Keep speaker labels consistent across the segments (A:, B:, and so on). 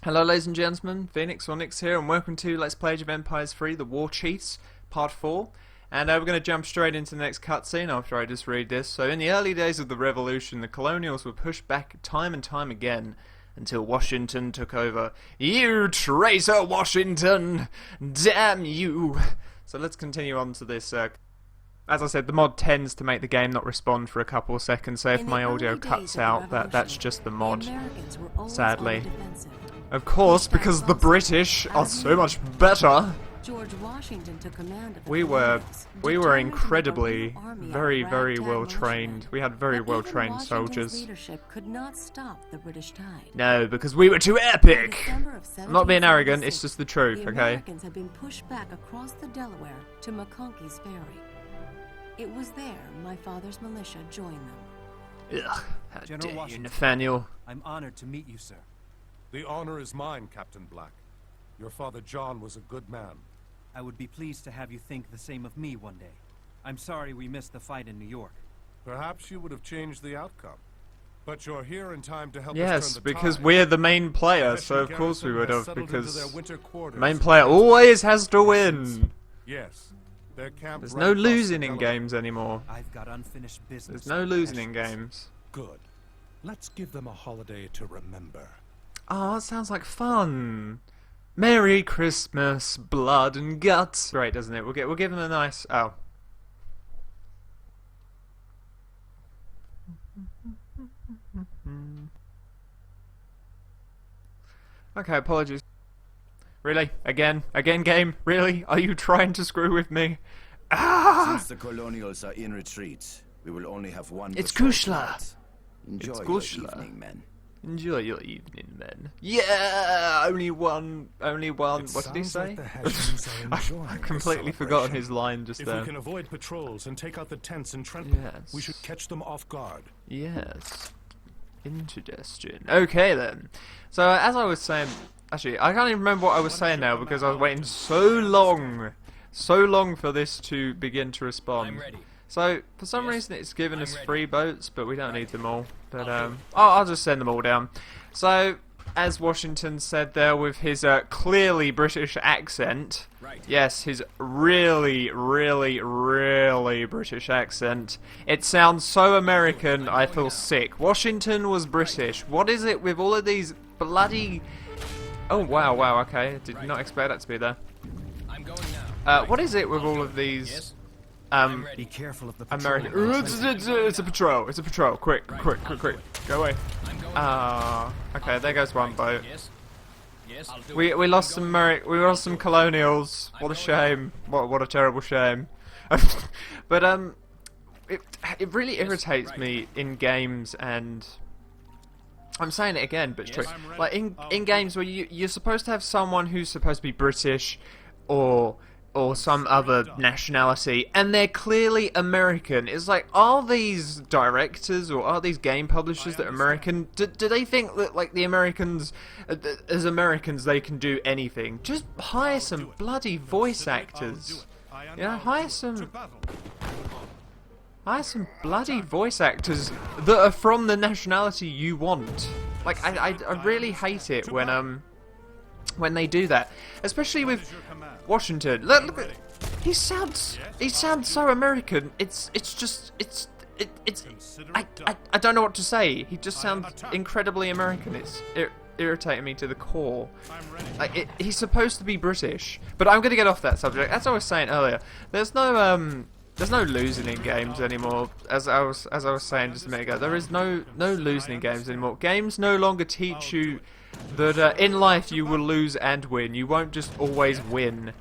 A: Hello ladies and gentlemen, Phoenix or Nix here, and welcome to Let's Play Age of Empires 3, the WarChiefs, Part 4. And we're going to jump straight into the next cutscene after I just read this. So in the early days of the revolution, the colonials were pushed back time and time again, until Washington took over. You traitor, Washington! Damn you! So let's continue on to this. As I said, the mod tends to make the game not respond for a couple of seconds, so if my audio cuts out, that's just the mod, sadly. Of course, because the British are so much better.
B: George Washington took command of the
A: We were incredibly, very well
B: ragtag
A: trained. We had very well trained soldiers.
B: Leadership could not stop the British tide.
A: No, because we were too epic.
B: December of
A: I'm not being arrogant, it's
B: 1776,
A: just the truth,
B: the
A: okay?
B: Americans had been pushed back across the Delaware to McConkey's Ferry. It was there my father's militia joined them.
A: Ugh, how
C: General
A: dare you,
C: Washington.
A: Nathaniel.
C: I'm honored to meet you, sir.
D: The honor is mine, Captain Black. Your father John was a good man.
C: I would be pleased to have you think the same of me one day. I'm sorry we missed the fight in New York.
D: Perhaps you would have changed the outcome. But you're here in time to help us
A: Yes,
D: turn the
A: because
D: tide.
A: we're the main player,
D: The
A: so of
D: Hessian
A: course we
D: garrison
A: would
D: has
A: have,
D: settled into
A: because
D: their winter quarters.
A: main player always has to win.
D: Yes. Their camp
A: There's
D: right
A: no
D: across
A: losing
D: the
A: in
D: Delaware.
A: games anymore.
C: I've got unfinished business.
A: There's no
C: with the
A: losing in
C: Hessians.
A: games.
D: Good. Let's give them a holiday to remember.
A: Oh, that sounds like fun. Merry Christmas, blood and guts. Great, doesn't it? We'll give them a nice. Oh. Okay, apologies. Really? Again? Again, game? Really? Are you trying to screw with me? Ah!
E: Since the colonials are in retreat, we will only have one.
A: It's
E: patrol
A: Kushla.
E: tonight. Enjoy
A: It's
E: your
A: Kushla.
E: evening, men.
A: Enjoy your evening, men. Yeah! Only one. What did he
D: sounds
A: say?
D: like the Hessians are enjoying
A: I've
D: the
A: completely forgotten
D: celebration.
A: his line just
D: If
A: there.
D: we can avoid patrols and take out the tents in Trenton,
A: Yes.
D: we should catch them off guard.
A: Yes. Indigestion. Okay then. So as I was saying, actually I can't even remember what I was saying now because I was waiting so long for this to begin to respond. So for some reason it's given us 3 boats, but we don't need them all. But I'll just send them all down. So as Washington said there with his clearly British accent, yes, his really British accent. It sounds so American, I feel sick. Washington was British. What is it with all of these bloody... Oh, wow, okay. Did not expect that to be there. What is it with all of these...
C: Be careful of the
A: American...
C: patrol.
A: It's a patrol. Quick. Go away. Okay, there goes one boat. We lost some we lost some colonials. What a shame. What a terrible shame. But it really irritates me in games, and I'm saying it again, but it's true. Like in games where you're supposed to have someone who's supposed to be British or some other nationality, and they're clearly American. It's like, are these directors or are these game publishers that are American? Do they think that, like, the Americans, as Americans, they can do anything? Just hire some bloody voice actors. You know, hire some bloody voice actors that are from the nationality you want. Like, I really hate it when they do that, especially with Washington. Look at, he sounds so American. I don't know what to say. He just sounds incredibly American. It's irritating me to the core. Like, he's supposed to be British, but I'm gonna get off that subject. As I was saying earlier, there's no losing in games anymore. As I was saying just a minute ago, there is no losing in games anymore. Games no longer teach you that in life you will lose and win. You won't just always win.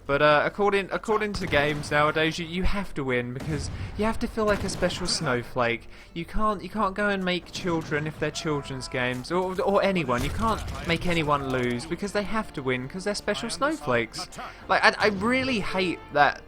A: But according to games nowadays, you have to win because you have to feel like a special snowflake. You can't go and make children if they're children's games, or anyone. You can't make anyone lose because they have to win because they're special snowflakes. Like, I really hate that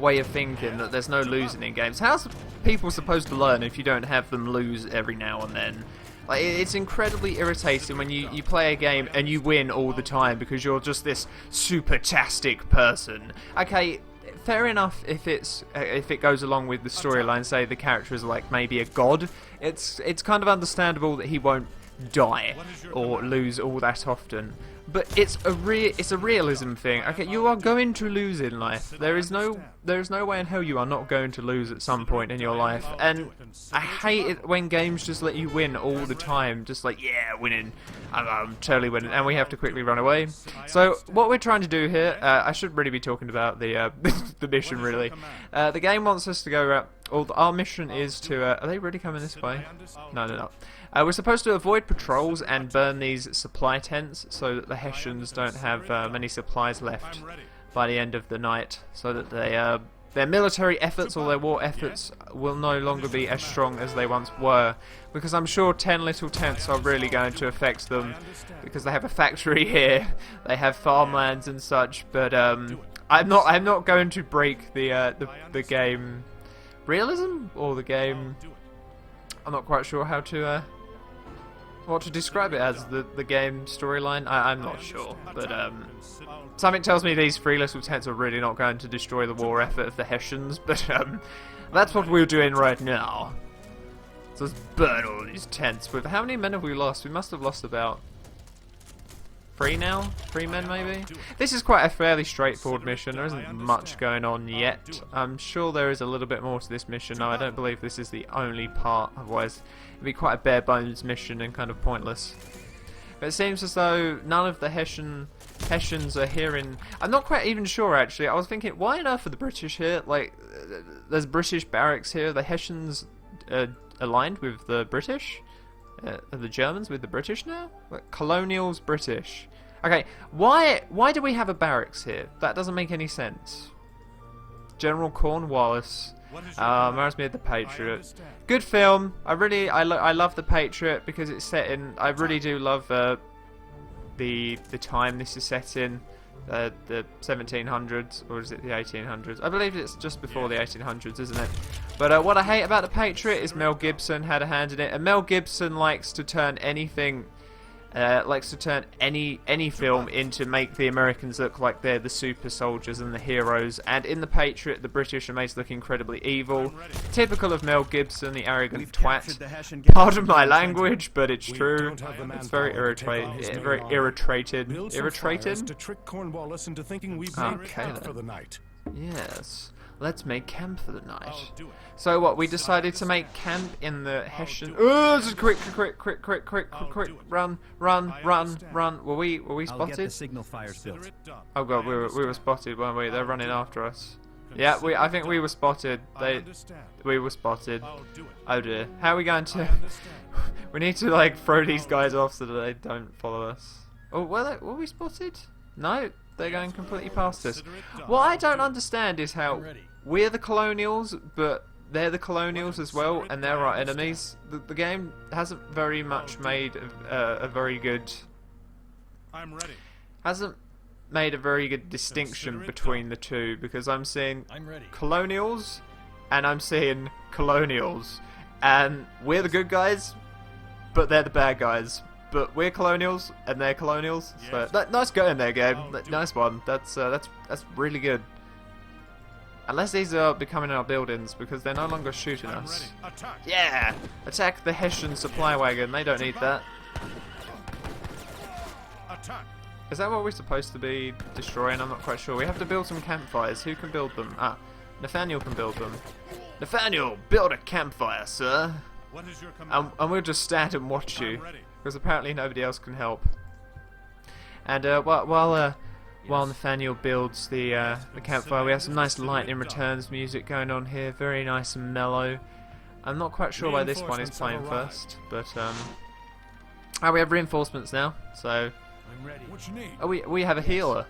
A: way of thinking, that there's no losing in games. How's people supposed to learn if you don't have them lose every now and then? Like, it's incredibly irritating when you play a game and you win all the time because you're just this super-tastic person. Okay, fair enough if it goes along with the storyline, say the character is like maybe a god. It's kind of understandable that he won't die or lose all that often. But it's a realism thing. Okay, you are going to lose in life. There is no way in hell you are not going to lose at some point in your life. And I hate it when games just let you win all the time. Just like, yeah, winning. I'm totally winning, and we have to quickly run away. So what we're trying to do here, I should really be talking about the the mission really. The game wants us to go. Our mission is to. Are they really coming this way? No, they're not. We're supposed to avoid patrols and burn these supply tents so that the Hessians don't have many supplies left by the end of the night, so that their military efforts or their war efforts will no longer be as strong as they once were. Because I'm sure 10 little tents are really going to affect them, because they have a factory here, they have farmlands and such. But I'm not going to break the game realism or the game. I'm not quite sure how to what to describe it as, the game storyline. I'm not sure, but something tells me these 3 little tents are really not going to destroy the war effort of the Hessians. But that's what we're doing right now. So let's burn all these tents. With how many men have we lost? We must have lost about 3 now? 3 men maybe? This is quite a fairly straightforward mission. There isn't much going on yet. I'm sure there is a little bit more to this mission. No, I don't believe this is the only part. Otherwise, it'd be quite a bare bones mission and kind of pointless. But it seems as though none of the Hessians are here in... I'm not quite even sure actually. I was thinking, why on earth are the British here? Like, there's British barracks here. The Hessians aligned with the British? Are the Germans with the British now? Like, colonials, British. Okay, why do we have a barracks here? That doesn't make any sense. General Cornwallis. Reminds me of The Patriot. Good film. I love The Patriot because it's set in... I really do love the time this is set in. The 1700s, or is it the 1800s? I believe it's just before the 1800s, isn't it? But what I hate about The Patriot is Mel Gibson had a hand in it, and Mel Gibson likes to turn anything, any film into make the Americans look like they're the super soldiers and the heroes. And in The Patriot, the British are made to look incredibly evil. Typical of Mel Gibson, the arrogant twat. Pardon my language, but it's true. It's very irritated. Irritated.
D: To trick Cornwallis into thinking we've
A: Okay,
D: for the night.
A: Yes. Let's make camp for the night. So what, we decided to make camp in the Hessian... Oh, just quick, run. Were we
C: I'll
A: spotted?
C: get the signal fires built.
A: Oh god, we were spotted, weren't we? They're running after us. Yeah, I think we were spotted. We were spotted. Oh dear. How are we going to... We need to like throw these guys off so that they don't follow us. Oh, were we spotted? No, they're going completely past us. What I don't understand is how we're the colonials, but they're the colonials as well, and they're our enemies. The game hasn't very much made a very good... Hasn't made a very good distinction between the two, because I'm seeing colonials and I'm seeing colonials, and we're the good guys, but they're the bad guys. But we're colonials and they're colonials. So nice going there, game. Nice one. That's really good. Unless these are becoming our buildings, because they're no longer shooting us. Yeah! Attack the Hessian supply wagon. They don't need that. Is that what we're supposed to be destroying? I'm not quite sure. We have to build some campfires. Who can build them? Ah, Nathaniel can build them. Nathaniel, build a campfire, sir. And we'll just stand and watch you, because apparently nobody else can help. And while Nathaniel builds the campfire, we have some nice lightning returns music going on here, very nice and mellow. I'm not quite sure why this one is playing first, but we have reinforcements now, so we have a healer.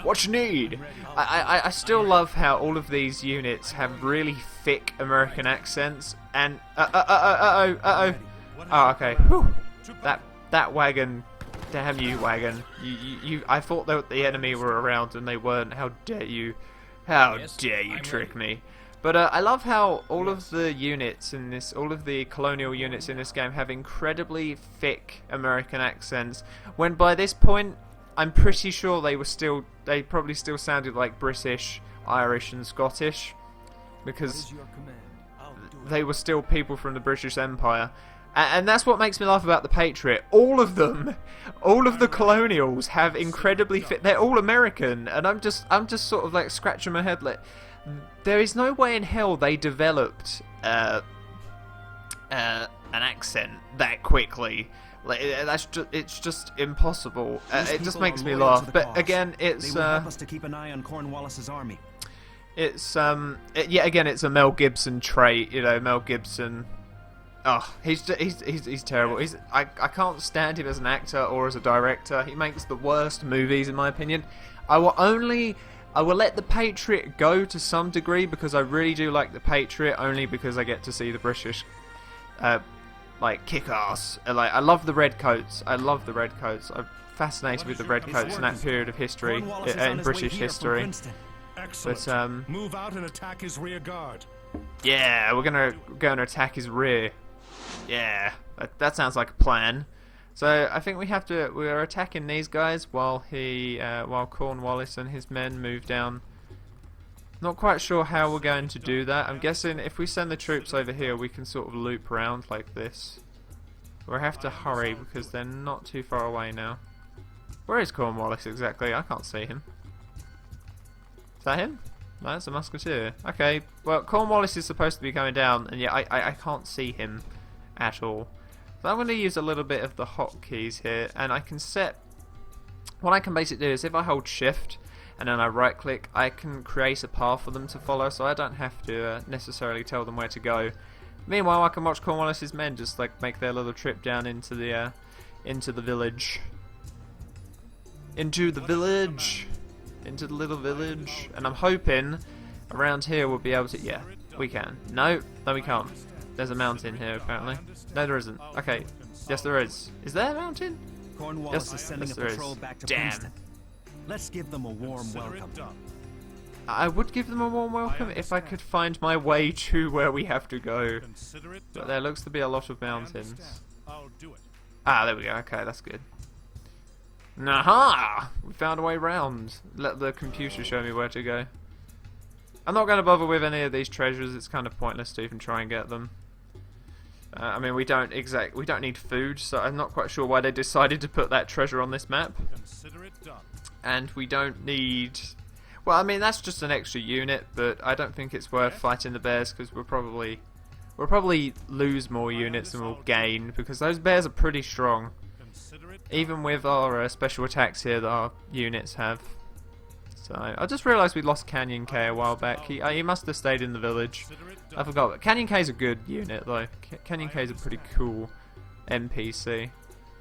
A: What you need? I still love how all of these units have really thick American accents, and oh, okay. Whew. That wagon, damn you wagon. You I thought that the enemy were around and they weren't. How dare you? How dare you trick me? But I love how all of the units in this, all of the colonial units in this game have incredibly thick American accents, when by this point I'm pretty sure they probably still sounded like British, Irish and Scottish, because they were still people from the British Empire. And that's what makes me laugh about the Patriot. All of them, all of the colonials have incredibly fit. They're all American, and I'm just sort of like scratching my head. Like, there is no way in hell they developed an accent that quickly. Like, it's just impossible. It just makes me laugh. But again, it's
C: They will help us to keep an eye on Cornwallis's army.
A: It's yeah, again, it's a Mel Gibson trait. You know, Mel Gibson. Oh, he's terrible. I can't stand him as an actor or as a director. He makes the worst movies, in my opinion. I will let The Patriot go to some degree because I really do like The Patriot, only because I get to see the British, like, kick ass. Like, I love the redcoats. I'm fascinated with the redcoats in that period of history, in British history.
D: Excellent.
A: But
D: move out and attack his rear guard.
A: yeah, we're gonna go and attack his rear. Yeah, that sounds like a plan. So I think we're attacking these guys while while Cornwallis and his men move down. Not quite sure how we're going to do that. I'm guessing if we send the troops over here, we can sort of loop around like this. We'll have to hurry because they're not too far away now. Where is Cornwallis exactly? I can't see him. Is that him? No, that's a musketeer. Okay, well, Cornwallis is supposed to be coming down, and yeah, I can't see him at all. So I'm going to use a little bit of the hotkeys here, and I can set... What I can basically do is if I hold shift and then I right click, I can create a path for them to follow, so I don't have to necessarily tell them where to go. Meanwhile, I can watch Cornwallis's men just like make their little trip down into the village. Into the little village. And I'm hoping around here we'll be able to... Yeah, we can. No, we can't. There's a mountain here, apparently. No, there isn't. Okay. Yes, there is. Is there a mountain?
C: Cornwallis is sending a patrol back to Princeton. Let's give them a warm welcome.
A: I would give them a warm welcome if I could find my way to where we have to go. But there looks to be a lot of mountains. Ah, there we go. Okay, that's good. Aha! We found a way round. Let the computer show me where to go. I'm not going to bother with any of these treasures. It's kind of pointless to even try and get them. I mean, we don't need food, so I'm not quite sure why they decided to put that treasure on this map. And we don't need... Well, I mean, that's just an extra unit, but I don't think it's worth fighting the bears because we'll probably lose more units than we'll gain because those bears are pretty strong. Even with our special attacks here that our units have. So I just realised we lost Canyon K a while back. He must have stayed in the village. I forgot. But Canyon K's a good unit though. Canyon K's a pretty cool NPC.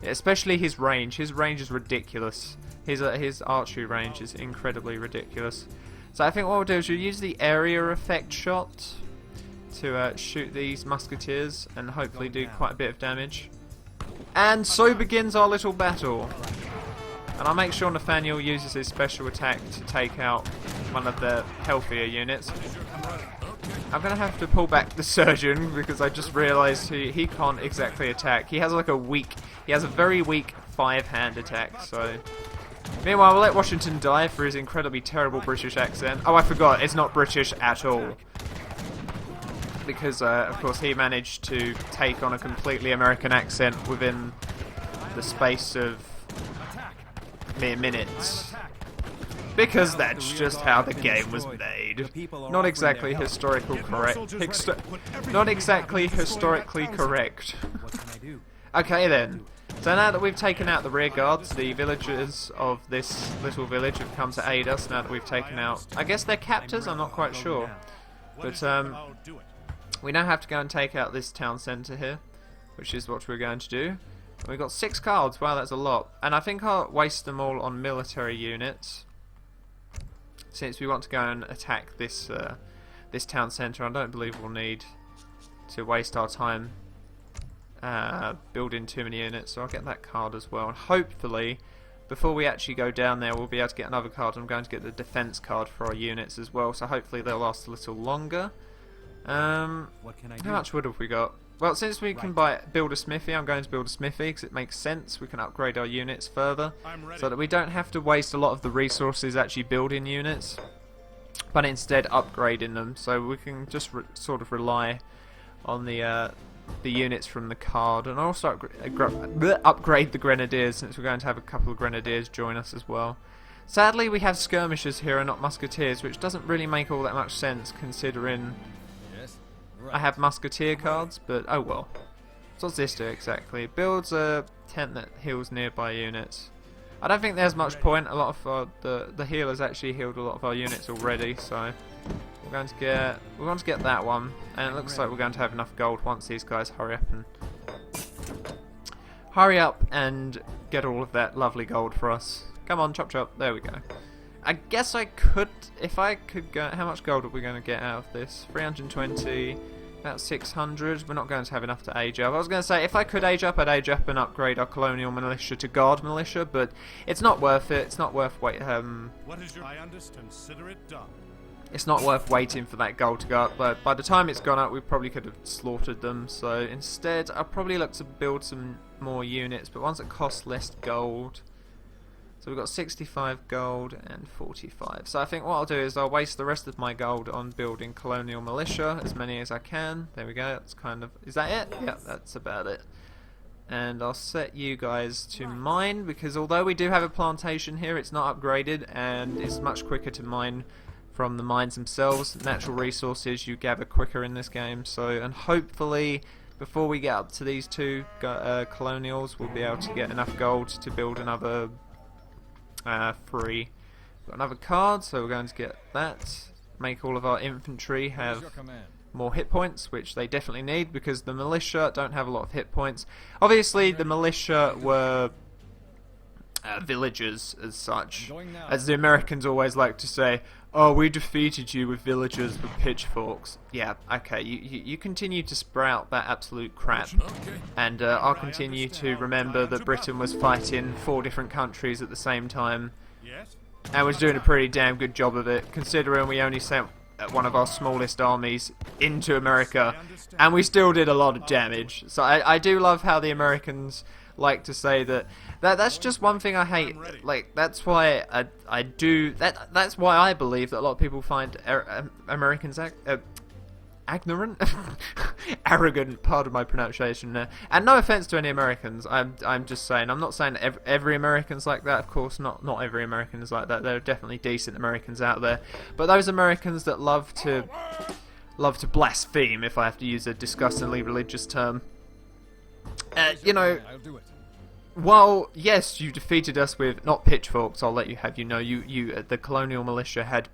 A: Especially his range. His range is ridiculous. His archery range is incredibly ridiculous. So I think what we'll do is we'll use the area effect shot to shoot these musketeers and hopefully do quite a bit of damage. And so begins our little battle. And I'll make sure Nathaniel uses his special attack to take out one of the healthier units. I'm going to have to pull back the surgeon because I just realised he can't exactly attack. He has like a very weak 5-hand attack, so... Meanwhile, we'll let Washington die for his incredibly terrible British accent. Oh, I forgot, it's not British at all. Because, of course, he managed to take on a completely American accent within the space of mere minutes. Because that's just how the game was made. Not exactly historical correct. Not exactly historically correct. Okay then. So now that we've taken out the rear guards, the villagers of this little village have come to aid us now that we've taken out... I guess they're captors, I'm not quite sure. But we now have to go and take out this town centre here, which is what we're going to do. We've got 6 cards, wow, that's a lot. And I think I'll waste them all on military units. Since we want to go and attack this this town centre, I don't believe we'll need to waste our time building too many units, so I'll get that card as well. And hopefully, before we actually go down there, we'll be able to get another card. I'm going to get the defence card for our units as well, so hopefully they'll last a little longer. How much wood have we got? Well, since we can build a smithy, I'm going to build a smithy because it makes sense. We can upgrade our units further so that we don't have to waste a lot of the resources actually building units, but instead upgrading them. So we can just sort of rely on the the units from the card, and I'll also upgrade the grenadiers, since we're going to have a couple of grenadiers join us as well. Sadly, we have skirmishers here and not musketeers, which doesn't really make all that much sense considering I have musketeer cards, but oh well. So what's this do exactly? It builds a tent that heals nearby units. I don't think there's much point. A lot of the healers actually healed a lot of our units already, so we're going to get that one, and it looks like we're going to have enough gold once these guys hurry up and get all of that lovely gold for us. Come on, chop chop. There we go. I guess I could, if I could go. How much gold are we going to get out of this? 320. About 600. We're not going to have enough to age up. I was going to say, if I could age up, I'd age up and upgrade our colonial militia to guard militia, but it's not worth it. It's not worth
D: Consider it done.
A: It's not worth waiting for that gold to go up. But by the time it's gone up, we probably could have slaughtered them. So instead, I'll probably look to build some more units, but ones that cost less gold. So we've got 65 gold and 45. So I think what I'll do is I'll waste the rest of my gold on building colonial militia, as many as I can. There we go. That's kind of... Is that it? Yeah, that's about it. And I'll set you guys to mine, because although we do have a plantation here, it's not upgraded, and it's much quicker to mine from the mines themselves. Natural resources you gather quicker in this game. So, and hopefully, before we get up to these two colonials, we'll be able to get enough gold to build another... free. Got another card, so we're going to get that. Make all of our infantry have more hit points, which they definitely need, because the militia don't have a lot of hit points. Obviously, the militia were villagers as such. As the Americans always like to say, oh, we defeated you with villagers with pitchforks. Yeah, okay, you continue to sprout that absolute crap. And I'll continue to remember that Britain was fighting 4 different countries at the same time. And was doing a pretty damn good job of it, considering we only sent one of our smallest armies into America. And we still did a lot of damage. So I do love how the Americans like to say that's just one thing I hate. Like, that's why that's why I believe that a lot of people find Americans ignorant, arrogant. Pardon my pronunciation there. And no offense to any Americans. I'm just saying. I'm not saying every American's like that. Of course, not every American is like that. There are definitely decent Americans out there, but those Americans that love to blaspheme, if I have to use a disgustingly religious term. You know, well, yes, you defeated us with not pitchforks. I'll let you have. The colonial militia had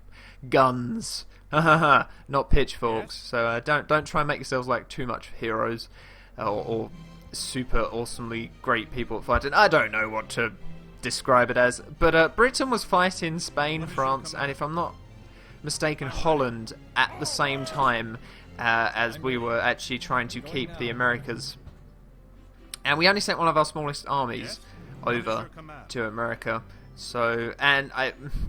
A: guns, not pitchforks. So don't try and make yourselves like too much heroes or super awesomely great people at fighting. I don't know what to describe it as, but Britain was fighting Spain, France, and if I'm not mistaken, Holland at the same time as we were actually trying to keep the Americas. And we only sent one of our smallest armies over to America. So, and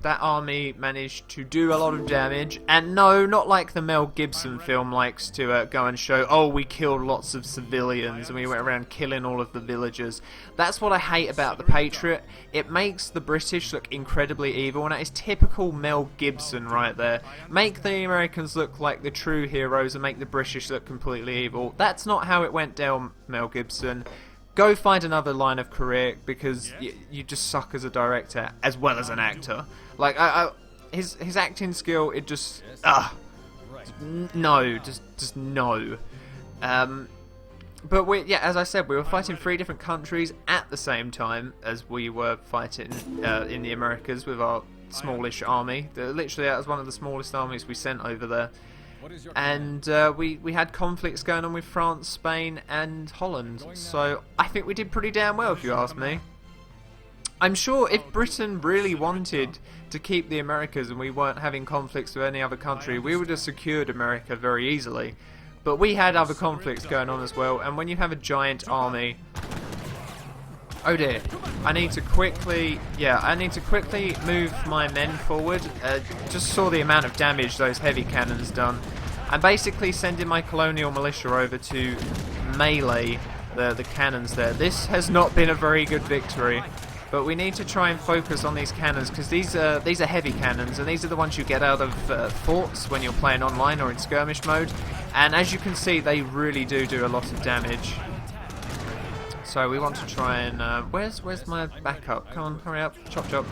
A: that army managed to do a lot of damage. And no, not like the Mel Gibson film likes to go and show, oh, we killed lots of civilians and we went around killing all of the villagers. That's what I hate about The Patriot. It makes the British look incredibly evil, and that is typical Mel Gibson right there. Make the Americans look like the true heroes and make the British look completely evil. That's not how it went down, Mel Gibson. Go find another line of career, because you just suck as a director as well as an actor. Like his acting skill, it just no, just no. But as I said, we were fighting 3 different countries at the same time as we were fighting in the Americas with our smallish army. Literally, that was one of the smallest armies we sent over there. And we had conflicts going on with France, Spain and Holland, so I think we did pretty damn well, if you ask me. I'm sure if Britain really wanted to keep the Americas and we weren't having conflicts with any other country, we would have secured America very easily. But we had other conflicts going on as well, and when you have a giant army... Oh dear, I need to quickly move my men forward. Just saw the amount of damage those heavy cannons done. I'm basically sending my colonial militia over to melee the cannons there. This has not been a very good victory, but we need to try and focus on these cannons, because these are heavy cannons, and these are the ones you get out of forts when you're playing online or in skirmish mode. And as you can see, they really do a lot of damage. So we want to try and... where's my backup? Come on, hurry up. Chop chop.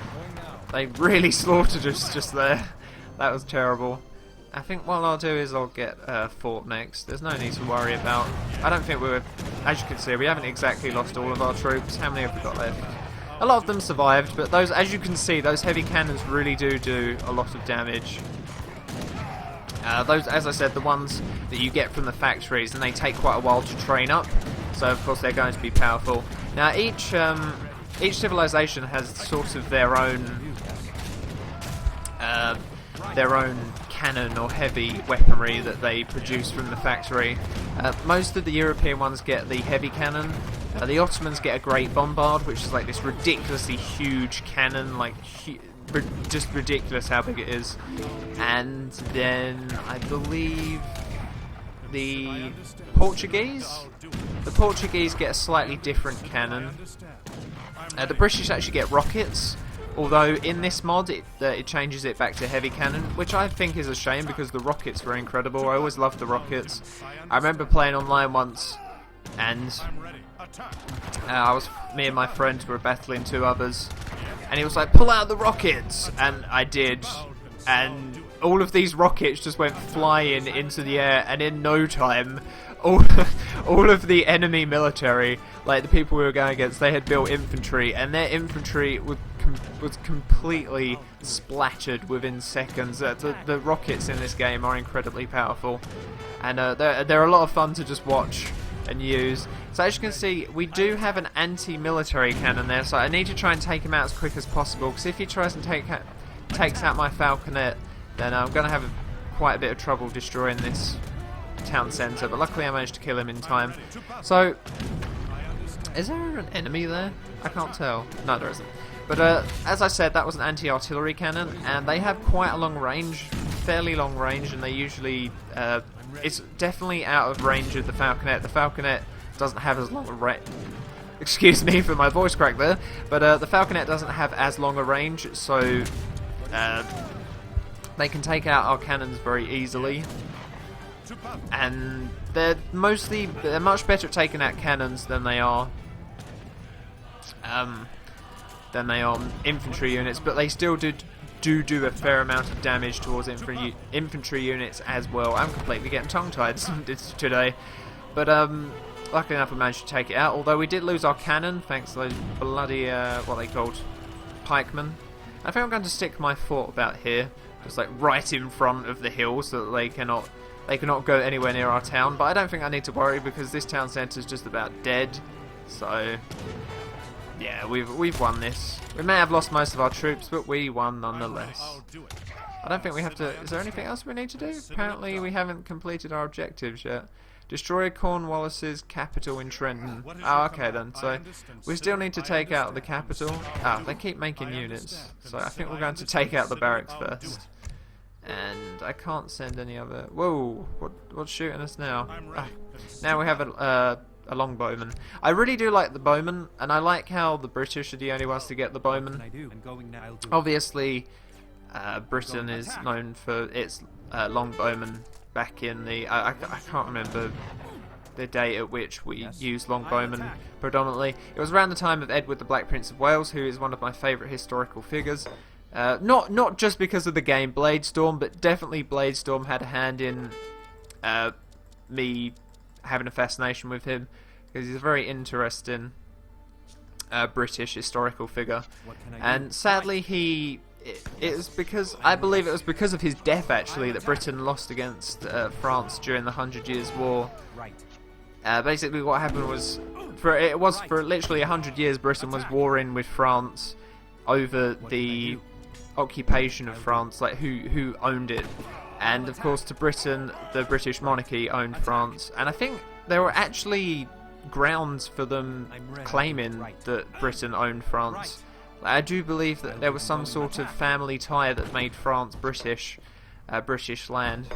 A: They really slaughtered us just there. That was terrible. I think what I'll do is I'll get Fort next. There's no need to worry about... I don't think we're... As you can see, we haven't exactly lost all of our troops. How many have we got left? A lot of them survived, but those, as you can see, those heavy cannons really do a lot of damage. Those, as I said, the ones that you get from the factories, and they take quite a while to train up. So of course they're going to be powerful. Now each civilization has sort of their own cannon or heavy weaponry that they produce from the factory. Most of the European ones get the heavy cannon. The Ottomans get a great bombard, which is like this ridiculously huge cannon, like just ridiculous how big it is. And then I believe the Portuguese get a slightly different cannon. The British actually get rockets. Although in this mod it changes it back to heavy cannon, which I think is a shame because the rockets were incredible. I always loved the rockets. I remember playing online once, and me and my friends were battling two others, and he was like, "Pull out the rockets," and I did, and all of these rockets just went flying into the air, and in no time, all of the enemy military, like the people we were going against, they had built infantry, and their infantry was completely splattered within seconds. The rockets in this game are incredibly powerful, and they're a lot of fun to just watch and use. So as you can see, we do have an anti-military cannon there, so I need to try and take him out as quick as possible, because if he tries and takes out my falconet, then I'm going to have quite a bit of trouble destroying this town centre, but luckily I managed to kill him in time. So, is there an enemy there? I can't tell. No, there isn't. But as I said, that was an anti-artillery cannon, and they have quite a long range, fairly long range, and they usually... it's definitely out of range of the falconet. The falconet doesn't have as long a range... Excuse me for my voice crack there, but the falconet doesn't have as long a range, so they can take out our cannons very easily. And they're much better at taking out cannons than they are infantry units, but they still do a fair amount of damage towards infantry units as well. I'm completely getting tongue-tied today, but luckily enough we managed to take it out, although we did lose our cannon thanks to those bloody what they called pikemen. I think I'm going to stick my fort about here, just like right in front of the hill, so that they cannot go anywhere near our town. But I don't think I need to worry because this town centre is just about dead. So yeah, we've won this. We may have lost most of our troops, but we won nonetheless. I don't think we have to... Is there anything else we need to do? Apparently we haven't completed our objectives yet. Destroy Cornwallis's capital in Trenton. Oh, okay then. So we still need to take out the capital. Ah, they keep making units. So I think we're going to take out the barracks first. And I can't send any other... Whoa! What's shooting us now? Ah, now we have a longbowman. I really do like the bowman, and I like how the British are the only ones to get the bowman. Obviously, Britain is known for its longbowmen. Back in the... I can't remember the date at which we used longbowmen predominantly. It was around the time of Edward the Black Prince of Wales, who is one of my favourite historical figures. Not just because of the game Bladestorm, but definitely Bladestorm had a hand in me having a fascination with him, because he's a very interesting British historical figure. And sadly it was because, I believe it was because of his death actually, that Britain lost against France during the 100 Years' War. Basically what happened was, for literally 100 years Britain was warring with France over the occupation of France, like who owned it. And of course to Britain, the British monarchy owned France, and I think there were actually grounds for them claiming that Britain owned France. I do believe that there was some sort of family tie that made France British land,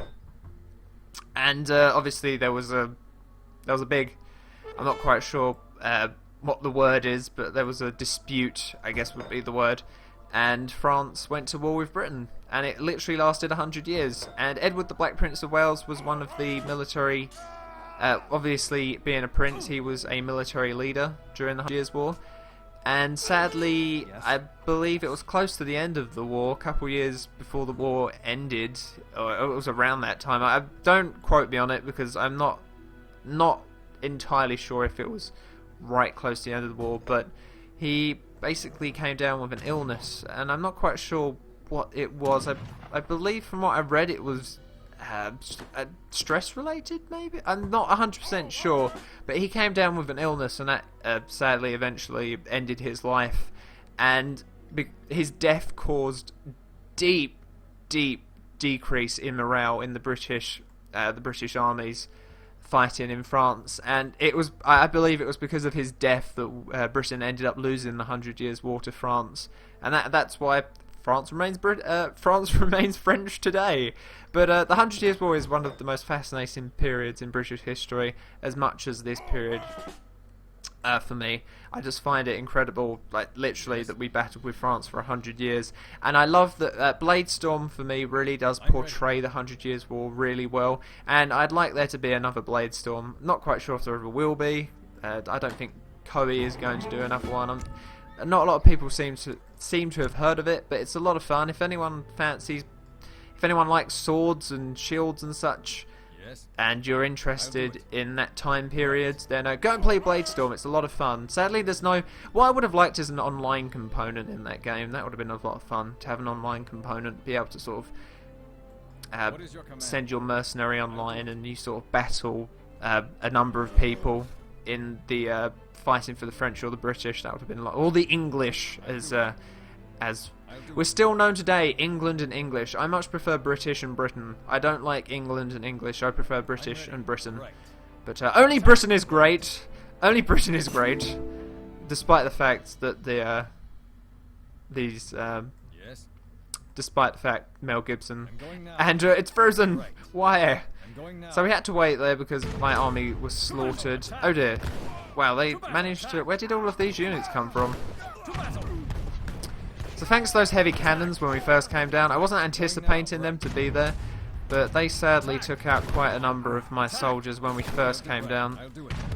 A: and obviously there was a big, I'm not quite sure what the word is, but there was a dispute, I guess would be the word, and France went to war with Britain, and it literally lasted 100 years. And Edward the Black Prince of Wales was one of the military, obviously being a prince, he was a military leader during the 100 Years' War. And sadly, I believe it was close to the end of the war, a couple years before the war ended, or it was around that time. I don't quote me on it because I'm not entirely sure if it was right close to the end of the war, but he basically came down with an illness, and I'm not quite sure what it was. I believe from what I read it was stress related, maybe? I'm not 100% sure, but he came down with an illness, and that sadly eventually ended his life, and his death caused deep decrease in morale in the British armies fighting in France, and it was, I believe it was because of his death that Britain ended up losing the 100 Years' War to France, and that's why France remains French today. But the 100 Years' War is one of the most fascinating periods in British history, as much as this period for me. I just find it incredible, like literally, that we battled with France for 100 years. And I love that Bladestorm for me really does portray the 100 Years' War really well. And I'd like there to be another Bladestorm. Not quite sure if there ever will be. I don't think Koei is going to do another one. Not a lot of people seem to have heard of it, but it's a lot of fun. If anyone likes swords and shields and such, and you're interested in that time period, then go and play Bladestorm. It's a lot of fun. Sadly, there's no... What I would have liked is an online component in that game. That would have been a lot of fun, to have an online component, be able to sort of send your mercenary online and you sort of battle a number of people in the fighting for the French or the British. That would have been like, or the English, as we're still known today, England and English. I much prefer British and Britain. I don't like England and English. I prefer British and Britain. But only Britain is great. Only Britain is great, despite the fact that despite the fact Mel Gibson and it's Frozen. Why? So we had to wait there because my army was slaughtered. Oh dear. Wow, they managed to... Where did all of these units come from? So thanks to those heavy cannons when we first came down, I wasn't anticipating them to be there, but they sadly took out quite a number of my soldiers when we first came down.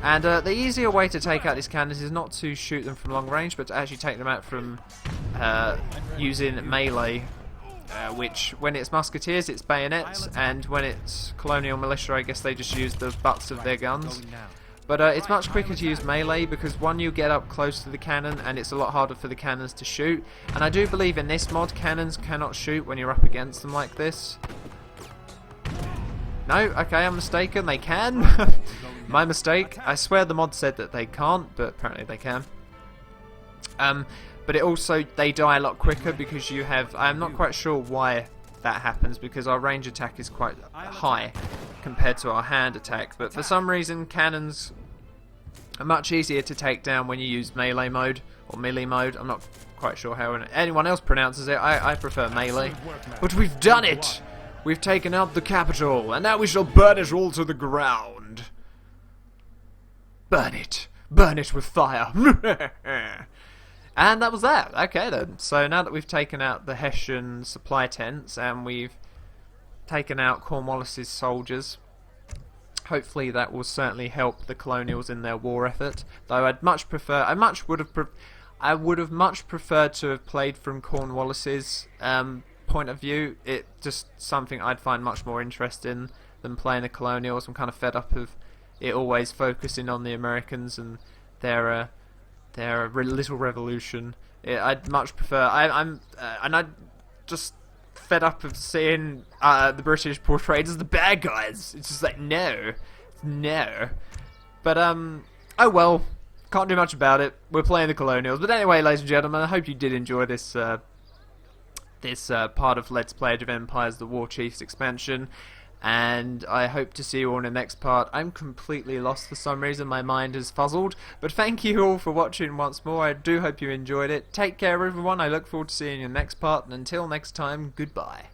A: And the easier way to take out these cannons is not to shoot them from long range, but to actually take them out from using melee, which when it's musketeers it's bayonets, and when it's colonial militia I guess they just use the butts of their guns. But it's much quicker to use melee because one, you get up close to the cannon and it's a lot harder for the cannons to shoot. And I do believe in this mod cannons cannot shoot when you're up against them like this. No? Okay, I'm mistaken. They can. My mistake. I swear the mod said that they can't, but apparently they can. But it also, they die a lot quicker because you have... I'm not quite sure why that happens because our range attack is quite high compared to our hand attack, but for some reason cannons are much easier to take down when you use melee mode or melee mode. I'm not quite sure how anyone else pronounces it. I prefer melee. But we've done it! We've taken out the capital, and now we shall burn it all to the ground. Burn it! Burn it with fire! And that was that. Okay then. So now that we've taken out the Hessian supply tents and we've taken out Cornwallis's soldiers, hopefully that will certainly help the colonials in their war effort. Though I'd much prefer, I would have much preferred to have played from Cornwallis's point of view. It just something I'd find much more interesting than playing the colonials. I'm kind of fed up of it always focusing on the Americans and their little revolution. I'd much prefer. I'm just fed up of seeing the British portrayed as the bad guys. It's just like no. But oh well, can't do much about it. We're playing the colonials. But anyway, ladies and gentlemen, I hope you did enjoy this part of Let's Play Age of Empires: The WarChiefs expansion. And I hope to see you all in the next part. I'm completely lost for some reason, my mind is fuzzled. But thank you all for watching once more. I do hope you enjoyed it. Take care everyone, I look forward to seeing you in the next part. And until next time, goodbye.